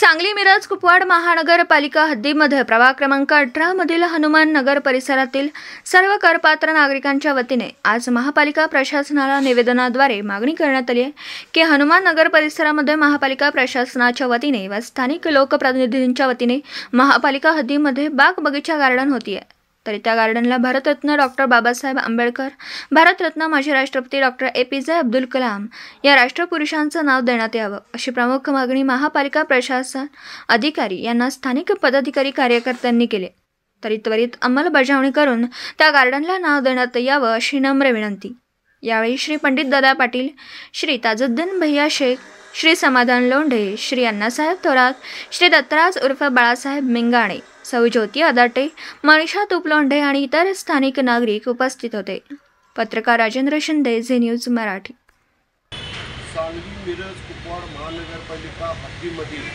सांगली मिरज कुपवाड महानगरपालिका हद्दीमध्ये प्रभाग क्रमांक 18 मधील हनुमान नगर परिसरातील सर्व करपात्र नागरिकांच्या वतीने आज महापालिका प्रशासनाला निवेदनाद्वारे मागणी करण्यात आली आहे की हनुमान नगर परिसरामध्ये महापालिका प्रशासनाच्या वतीने व स्थानिक लोकप्रतिनिधींच्या वतीने महापालिका हद्दीमध्ये बाग बगीचा गार्डन होती आहे। तरी त्या गार्डनला भारतरत्न डॉक्टर बाबासाहेब आंबेडकर, भारतरत्न माजी राष्ट्रपती डॉक्टर APJ अब्दुल कलाम या राष्ट्रपुरुषांचं नाव देण्यात यावं अशी प्रमुख मागणी महापालिका प्रशासन अधिकारी यांना स्थानिक पदाधिकारी कार्यकर्त्यांनी केली। तरी त्वरित अंमलबजावणी करून त्या गार्डनला नाव देण्यात यावं अशी नम्र विनंती। यावेळी श्री पंडित दादा पाटील, श्री ताजुद्दीन भैया शेख, श्री समाधान लोंढे, श्री अण्णासाहेब थोरात, श्री दत्तराज उर्फ बाळासाहेब मिंगाणे, सौ ज्योती अदाटे, मनीषा तुपलोंढे आणि इतर स्थानिक नागरिक उपस्थित होते। पत्रकार राजेंद्र शिंदे, झी न्यूज मराठी। सांगली मिरज कुपवाड महानगरपालिका हद्दीमधील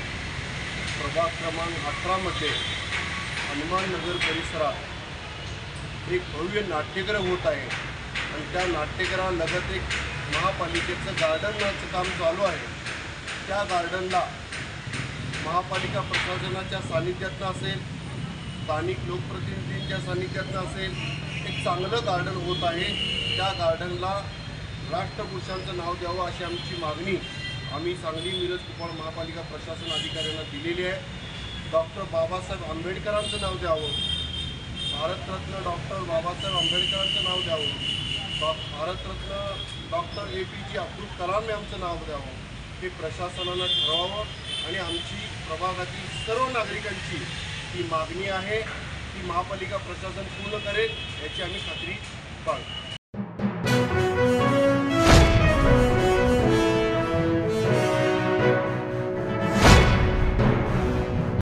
प्रभाग क्रमांक 18 मध्ये हनुमान नगर परिसरात एक भव्य नाट्यगृह होत आहे आणि त्या नाट्यगृहालगत एक महापालिकेचं गार्डनचं काम चालू आहे। त्या गार्डनला महापालिका प्रशासनाच्या सानिध्यात असेल, स्थानिक लोकप्रतिनिधींच्या सानिध्यात असेल, एक चांगलं गार्डन होत आहे। त्या गार्डनला राष्ट्रपुरुषांचं नाव द्यावं अशी आमची मागणी आम्ही सांगली मिरज कुपवाड महापालिका प्रशासन अधिकाऱ्यांना दिलेली आहे। डॉक्टर बाबासाहेब आंबेडकरांचं नाव द्यावं, भारतरत्न डॉक्टर बाबासाहेब आंबेडकरांचं नाव द्यावं, भारतरत्न डॉक्टर APJ अब्दुल कलाम यांचं नाव द्यावं हे प्रशासनानं ठरवावं आणि आमची प्रभागातील सर्व नागरिकांची ही मागणी आहे। ती महापालिका प्रशासन पूर्ण करेल याची आम्ही खात्री बाळगतो।